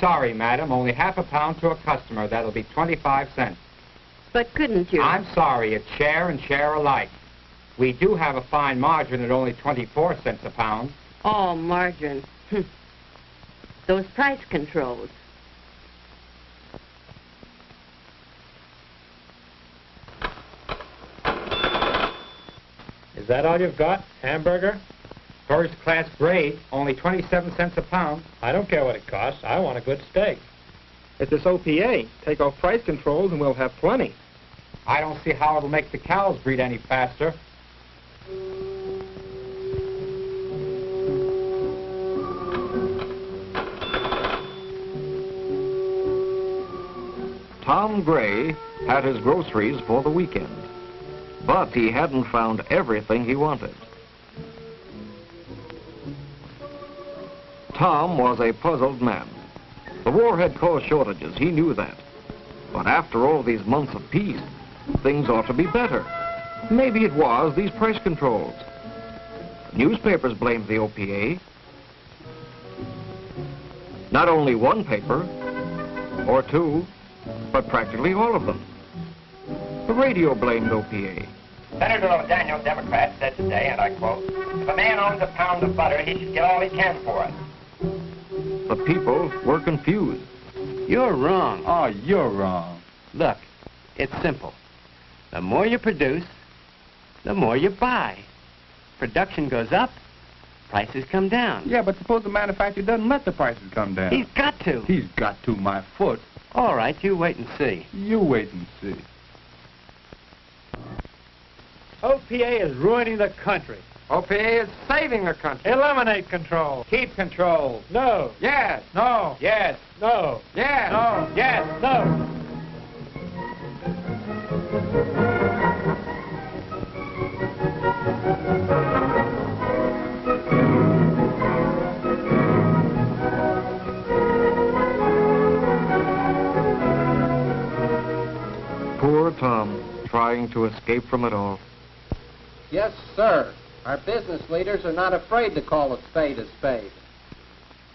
Sorry, madam, only half a pound to a customer. That'll be 25 cents. But couldn't you? I'm sorry, it's share and share alike. We do have a fine margin at only 24 cents a pound. Oh, margin. Those price controls. Is that all you've got? Hamburger? First class grade, only 27 cents a pound. I don't care what it costs. I want a good steak. It's this OPA. Take off price controls and we'll have plenty. I don't see how it'll make the cows breed any faster. Tom Gray had his groceries for the weekend, but he hadn't found everything he wanted. Tom was a puzzled man. The war had caused shortages, he knew that. But after all these months of peace, things ought to be better. Maybe it was these price controls. Newspapers blamed the OPA. Not only one paper, or two, but practically all of them. The radio blamed OPA. Senator Daniel, Democrat, said today, and I quote, "If a man owns a pound of butter, he should get all he can for it." The people were confused. You're wrong. Oh, you're wrong. Look, it's simple. The more you produce, the more you buy. Production goes up, prices come down. Yeah, but suppose the manufacturer doesn't let the prices come down. He's got to. He's got to, my foot. All right, you wait and see. You wait and see. OPA is ruining the country. OPA is saving the country. Eliminate control. Keep control. No. Yes. No. Yes. No. Yes. No. Yes. No. Poor Tom, trying to escape from it all. Yes, sir. Our business leaders are not afraid to call a spade.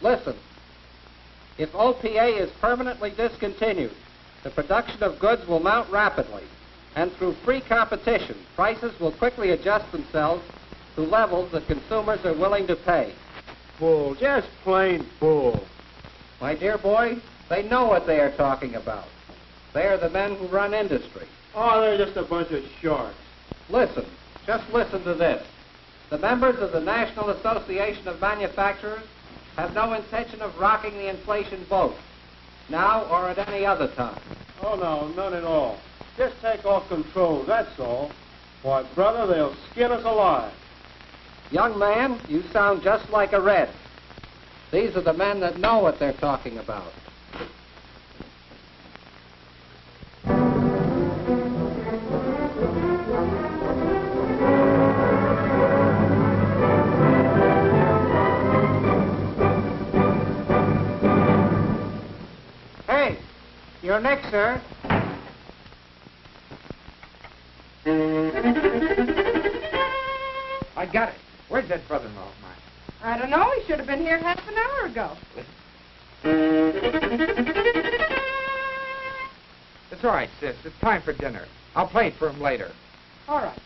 Listen, if OPA is permanently discontinued, the production of goods will mount rapidly, and through free competition, prices will quickly adjust themselves to levels that consumers are willing to pay. Bull, just plain bull. My dear boy, they know what they are talking about. They are the men who run industry. Oh, they're just a bunch of sharks. Listen, just listen to this. The members of the National Association of Manufacturers have no intention of rocking the inflation boat, now or at any other time. Oh, no, none at all. Just take off control, that's all. Why, brother, they'll skin us alive. Young man, you sound just like a Red. These are the men that know what they're talking about. Hey, you're next, sir. I got it. Where's that brother-in-law of mine? I don't know. He should have been here half an hour ago. That's right, sis. It's time for dinner. I'll play it for him later. All right.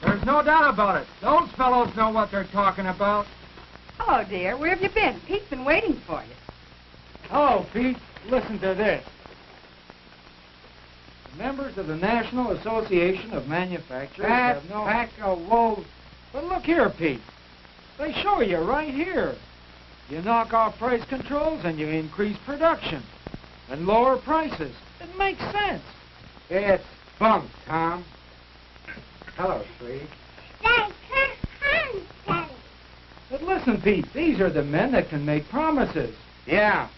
There's no doubt about it. Those fellows know what they're talking about. Hello, dear. Where have you been? Pete's been waiting for you. Oh, Pete, listen to this. Members of the National Association of Manufacturers That have no... pack of wolves. But look here, Pete. They show you right here. You knock off price controls and you increase production and lower prices. It makes sense. It's bunk, Tom. Hello, sweetie. But listen, Pete, these are the men that can make promises. Yeah,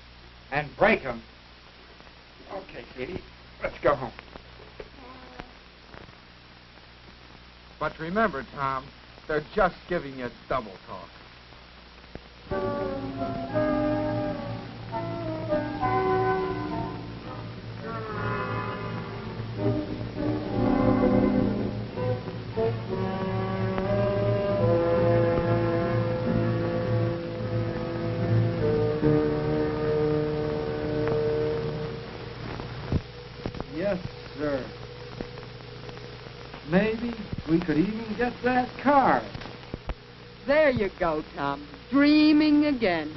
and break them. Okay, sweetie, let's go home. But remember, Tom, they're just giving you double talk. Yes, sir. Maybe we could even get that car. There you go, Tom. Dreaming again.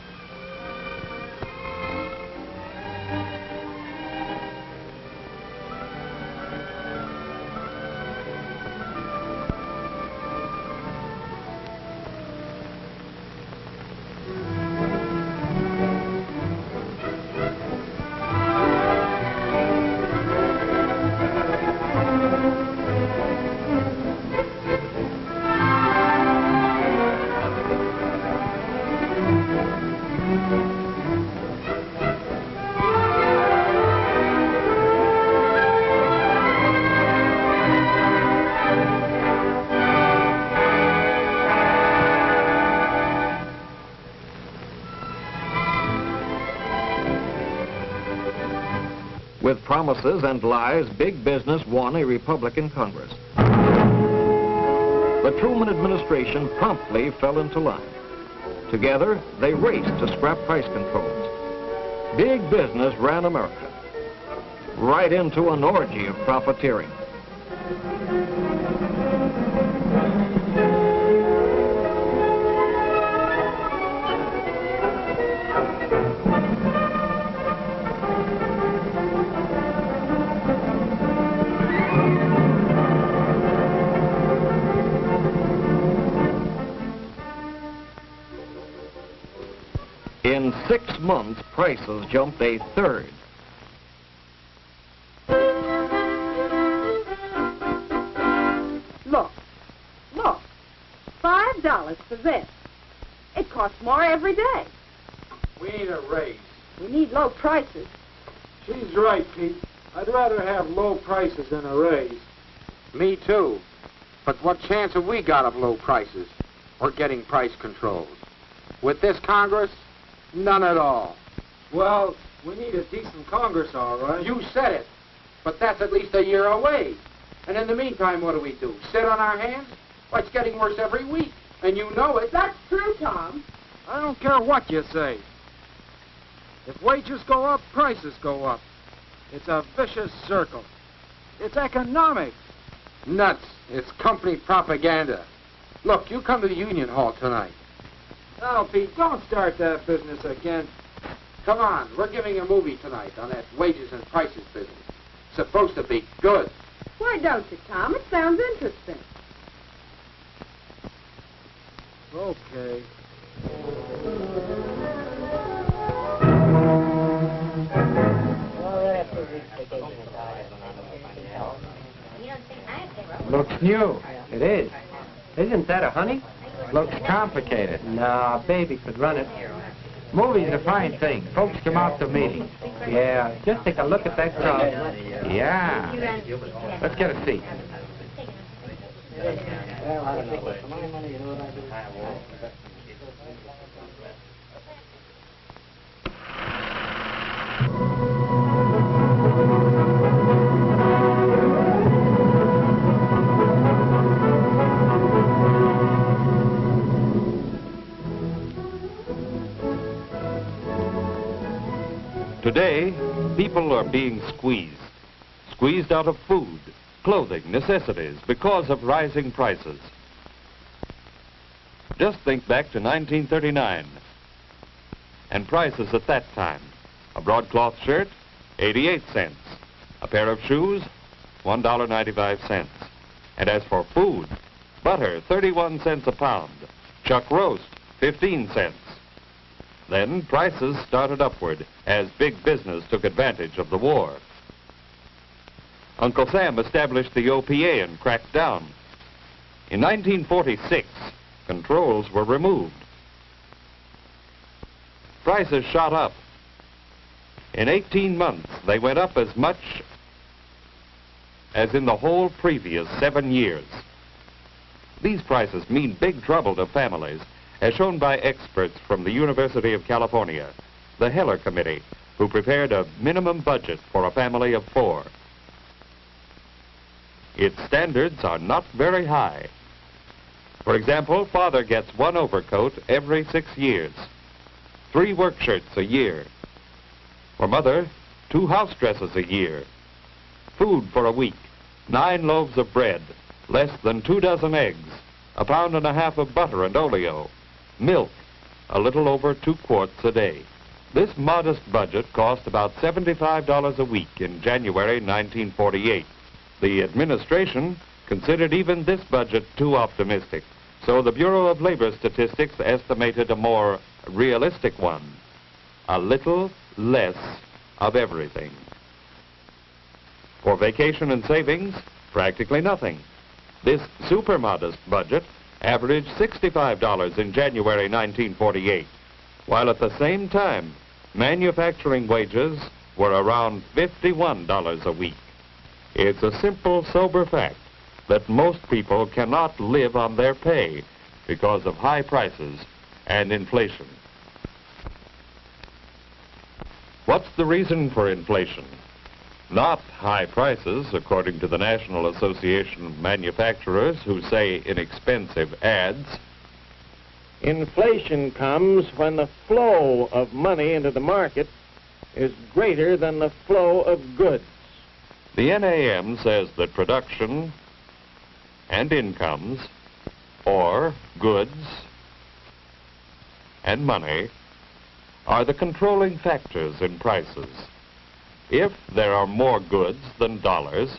With promises and lies, big business won a Republican Congress. The Truman administration promptly fell into line. Together, they raced to scrap price controls. Big business ran America right into an orgy of profiteering. In 6 months, prices jumped a third. Look. $5 for this. It costs more every day. We need a raise. We need low prices. She's right, Pete. I'd rather have low prices than a raise. Me too. But what chance have we got of low prices or getting price controls? With this Congress, none at all. Well, we need a decent Congress, all right. You said it. But that's at least a year away. And in the meantime, what do? Sit on our hands? Why, it's getting worse every week. And you know it. That's true, Tom. I don't care what you say. If wages go up, prices go up. It's a vicious circle. It's economics. Nuts. It's company propaganda. Look, you come to the Union Hall tonight. Now, Pete, don't start that business again. Come on, we're giving a movie tonight on that wages and prices business. It's supposed to be good. Why don't you, Tom? It sounds interesting. Okay. Looks new. It is. Isn't that a honey? Looks complicated. No, baby could run it. Movie's a fine thing. Folks come out to meetings. Yeah, just take a look at that crowd. Yeah. Let's get a seat. Today, people are being squeezed out of food, clothing, necessities because of rising prices. Just think back to 1939 and prices at that time. A broadcloth shirt, 88 cents. A pair of shoes, $1.95. And as for food, butter, 31 cents a pound. Chuck roast, 15 cents. Then prices started upward as big business took advantage of the war. Uncle Sam established the OPA and cracked down. In 1946, controls were removed. Prices shot up. In 18 months, they went up as much as in the whole previous 7 years. These prices mean big trouble to families, as shown by experts from the University of California, the Heller Committee, who prepared a minimum budget for a family of 4. Its standards are not very high. For example, father gets 1 overcoat every 6 years, 3 work shirts a year. For mother, 2 house dresses a year. Food for a week, 9 loaves of bread, less than 2 dozen eggs, 1.5 pounds of butter and oleo, milk, a little over 2 quarts a day. This modest budget cost about $75 a week in January 1948. The administration considered even this budget too optimistic, so the Bureau of Labor Statistics estimated a more realistic one, a little less of everything. For vacation and savings, practically nothing. This super modest budget averaged $65 in January 1948, while at the same time, manufacturing wages were around $51 a week. It's a simple, sober fact that most people cannot live on their pay because of high prices and inflation. What's the reason for inflation? Not high prices, according to the National Association of Manufacturers, who say inexpensive ads. Inflation comes when the flow of money into the market is greater than the flow of goods. The NAM says that production and incomes, or goods and money, are the controlling factors in prices. If there are more goods than dollars,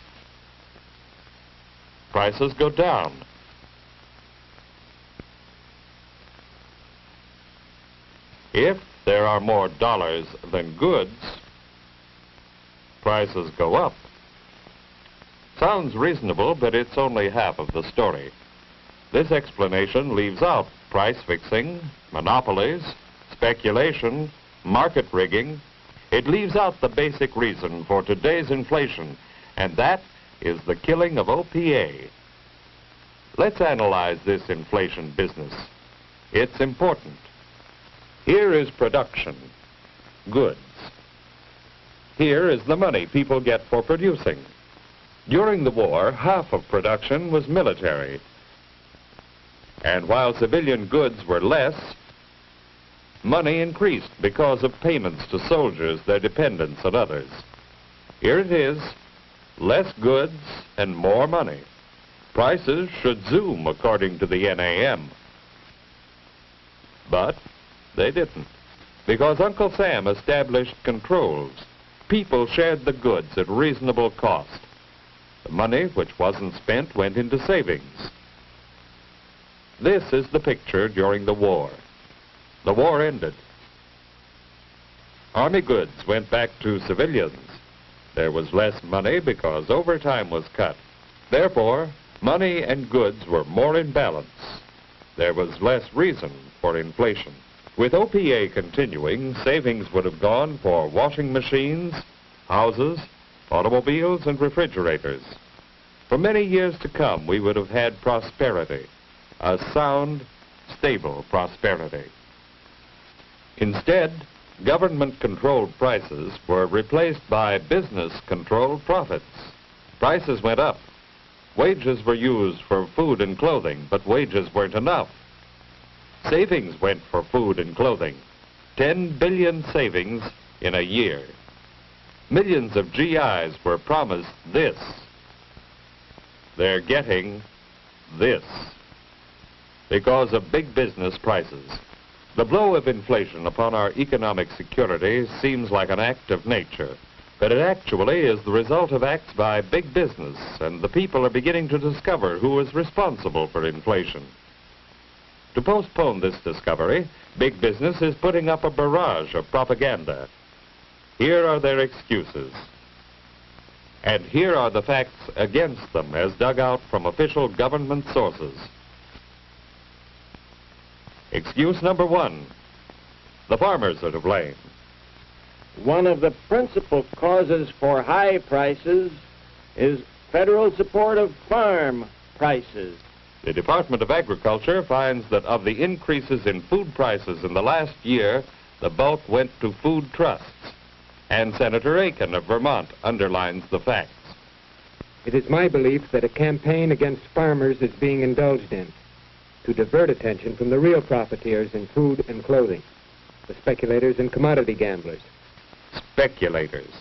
prices go down. If there are more dollars than goods, prices go up. Sounds reasonable, but it's only half of the story. This explanation leaves out price fixing, monopolies, speculation, market rigging. It leaves out the basic reason for today's inflation, and that is the killing of OPA. Let's analyze this inflation business. It's important. Here is production, goods. Here is the money people get for producing. During the war, half of production was military. And while civilian goods were less, money increased because of payments to soldiers, their dependents, and others. Here it is, less goods and more money. Prices should zoom according to the NAM. But they didn't, because Uncle Sam established controls. People shared the goods at reasonable cost. The money which wasn't spent went into savings. This is the picture during the war. The war ended. Army goods went back to civilians. There was less money because overtime was cut. Therefore, money and goods were more in balance. There was less reason for inflation. With OPA continuing, savings would have gone for washing machines, houses, automobiles, and refrigerators. For many years to come, we would have had prosperity, a sound, stable prosperity. Instead, government-controlled prices were replaced by business-controlled profits. Prices went up. Wages were used for food and clothing, but wages weren't enough. Savings went for food and clothing. 10 billion savings in a year. Millions of GIs were promised this. They're getting this because of big business prices. The blow of inflation upon our economic security seems like an act of nature, but it actually is the result of acts by big business, and the people are beginning to discover who is responsible for inflation. To postpone this discovery, big business is putting up a barrage of propaganda. Here are their excuses. And here are the facts against them as dug out from official government sources. Excuse number one, the farmers are to blame. One of the principal causes for high prices is federal support of farm prices. The Department of Agriculture finds that of the increases in food prices in the last year, the bulk went to food trusts. And Senator Aiken of Vermont underlines the facts. It is my belief that a campaign against farmers is being indulged in to divert attention from the real profiteers in food and clothing, the speculators and commodity gamblers. Speculators.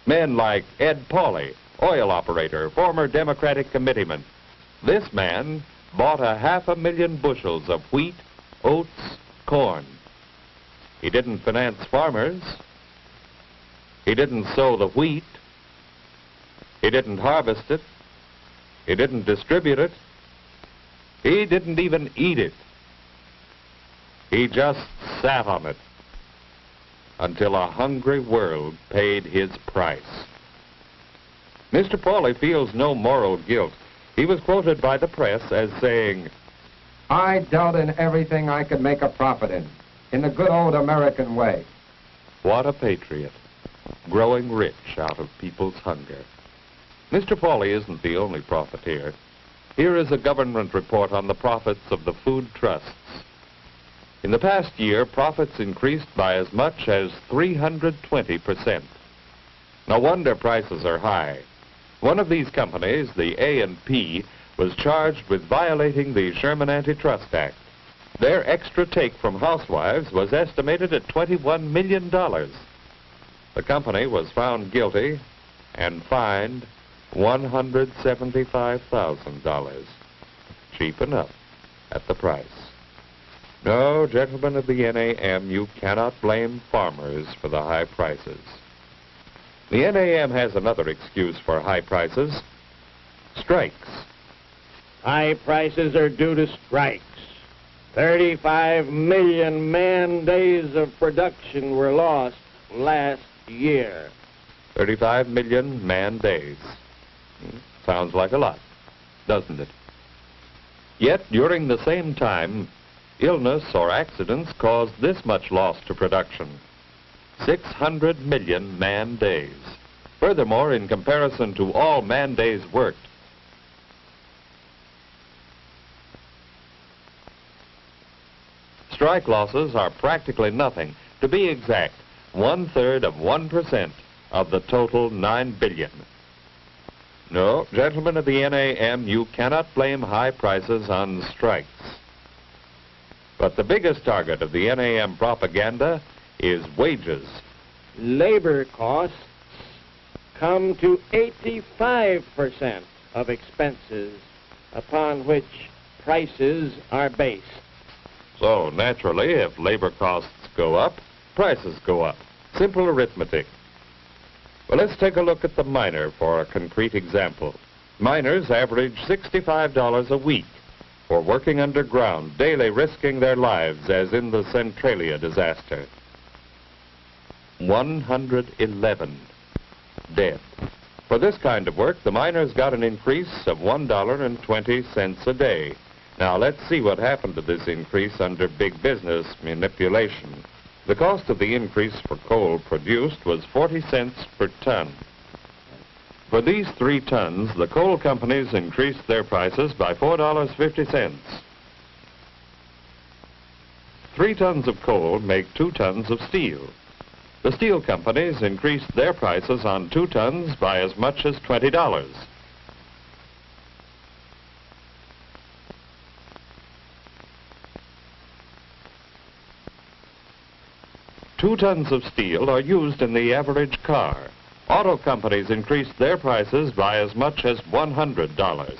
Men like Ed Pauley, oil operator, former Democratic committeeman. This man bought 500,000 bushels of wheat, oats, corn. He didn't finance farmers. He didn't sow the wheat. He didn't harvest it. He didn't distribute it. He didn't even eat it. He just sat on it until a hungry world paid his price. Mr. Pauley feels no moral guilt. He was quoted by the press as saying, I dealt in everything I could make a profit in the good old American way. What a patriot, growing rich out of people's hunger. Mr. Pauley isn't the only profiteer. Here is a government report on the profits of the food trusts. In the past year, profits increased by as much as 320%. No wonder prices are high. One of these companies, the A&P, was charged with violating the Sherman Antitrust Act. Their extra take from housewives was estimated at $21 million. The company was found guilty and fined $175,000. Cheap enough at the price. No, gentlemen of the NAM, you cannot blame farmers for the high prices. The NAM has another excuse for high prices. Strikes. High prices are due to strikes. 35 million man-days of production were lost last year. 35 million man-days. Sounds like a lot, doesn't it? Yet, during the same time, illness or accidents caused this much loss to production. 600 million man-days. Furthermore, in comparison to all man-days worked, strike losses are practically nothing. To be exact, 1/3 of 1% of the total 9 billion. No, gentlemen of the NAM, you cannot blame high prices on strikes. But the biggest target of the NAM propaganda is wages. Labor costs come to 85% of expenses upon which prices are based. So, naturally, if labor costs go up, prices go up. Simple arithmetic. Well, let's take a look at the miner for a concrete example. Miners average $65 a week for working underground, daily risking their lives, as in the Centralia disaster. 111 dead. For this kind of work, the miners got an increase of $1.20 a day. Now, let's see what happened to this increase under big business manipulation. The cost of the increase for coal produced was 40 cents per ton. For these 3 tons, the coal companies increased their prices by $4.50. 3 tons of coal make 2 tons of steel. The steel companies increased their prices on 2 tons by as much as $20. 2 tons of steel are used in the average car. Auto companies increased their prices by as much as $100.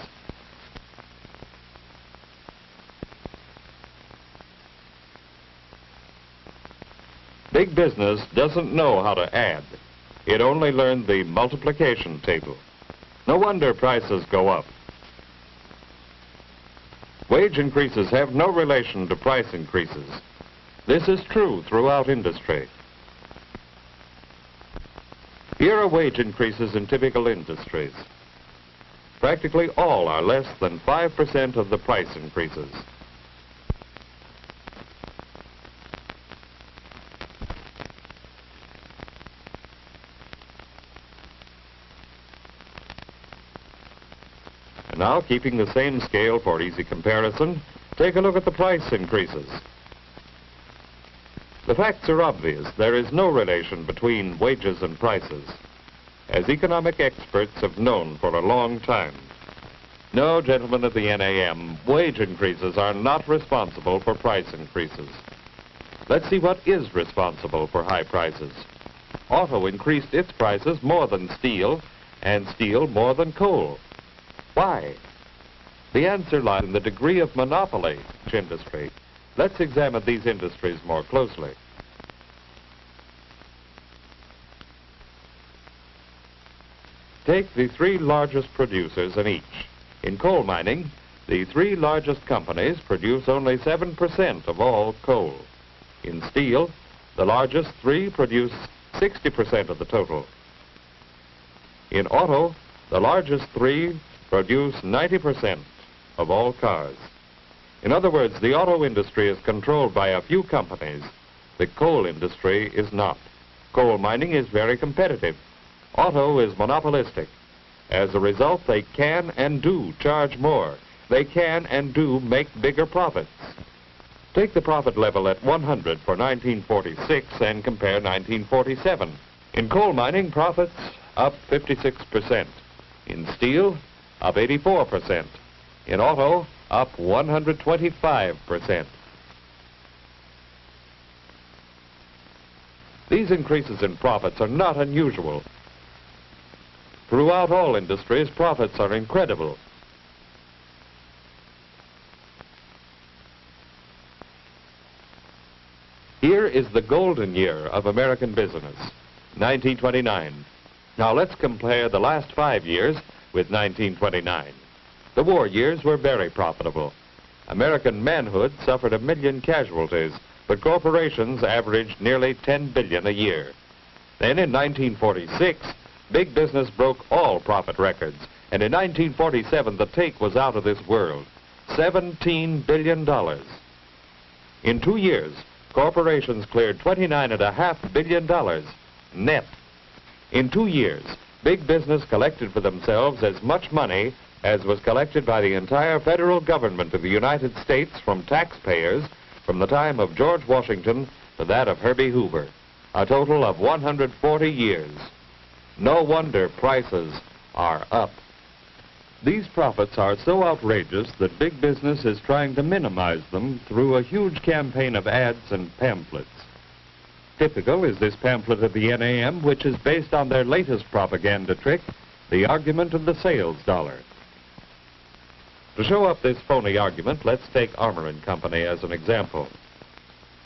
Big business doesn't know how to add. It only learned the multiplication table. No wonder prices go up. Wage increases have no relation to price increases. This is true throughout industry. Here are wage increases in typical industries. Practically all are less than 5% of the price increases. And now, keeping the same scale for easy comparison, take a look at the price increases. The facts are obvious. There is no relation between wages and prices, as economic experts have known for a long time. No, gentlemen of the NAM, wage increases are not responsible for price increases. Let's see what is responsible for high prices. Auto increased its prices more than steel, and steel more than coal. Why? The answer lies in the degree of monopoly in each industry. Let's examine these industries more closely. Take the 3 largest producers in each. In coal mining, the 3 largest companies produce only 7% of all coal. In steel, the largest 3 produce 60% of the total. In auto, the largest 3 produce 90% of all cars. In other words, the auto industry is controlled by a few companies. The coal industry is not. Coal mining is very competitive. Auto is monopolistic. As a result, they can and do charge more. They can and do make bigger profits. Take the profit level at 100 for 1946 and compare 1947. In coal mining, profits up 56%. In steel, up 84%. In auto, up 125%. These increases in profits are not unusual. Throughout all industries, profits are incredible. Here is the golden year of American business, 1929. Now let's compare the last 5 years with 1929. The war years were very profitable. American manhood suffered 1 million casualties, but corporations averaged nearly $10 billion a year. Then in 1946, big business broke all profit records, and in 1947 the take was out of this world, $17 billion. In 2 years, corporations cleared $29.5 billion net. In 2 years, big business collected for themselves as much money as was collected by the entire federal government of the United States from taxpayers from the time of George Washington to that of Herbie Hoover, a total of 140 years. No wonder prices are up. These profits are so outrageous that big business is trying to minimize them through a huge campaign of ads and pamphlets. Typical is this pamphlet of the NAM, which is based on their latest propaganda trick, the argument of the sales dollar. To show up this phony argument, let's take Armour & Company as an example.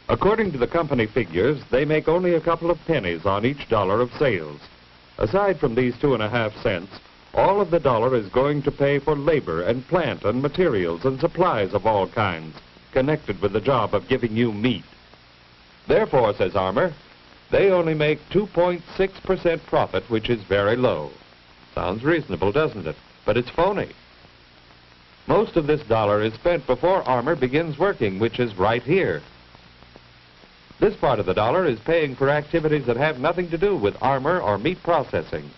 According to the company figures, they make only a couple of pennies on each dollar of sales. Aside from these 2.5 cents, all of the dollar is going to pay for labor and plant and materials and supplies of all kinds connected with the job of giving you meat. Therefore, says Armour, they only make 2.6% profit, which is very low. Sounds reasonable, doesn't it? But it's phony. Most of this dollar is spent before Armour begins working, which is right here. This part of the dollar is paying for activities that have nothing to do with Armour or meat processing.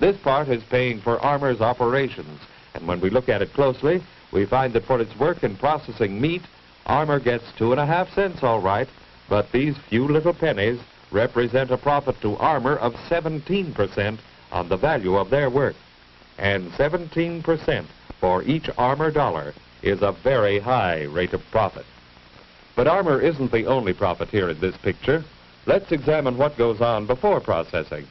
This part is paying for Armour's operations, and when we look at it closely, we find that for its work in processing meat, Armour gets 2.5 cents all right, but these few little pennies represent a profit to Armour of 17% on the value of their work. And 17% for each Armour dollar is a very high rate of profit. But Armour isn't the only profit here in this picture. Let's examine what goes on before processing.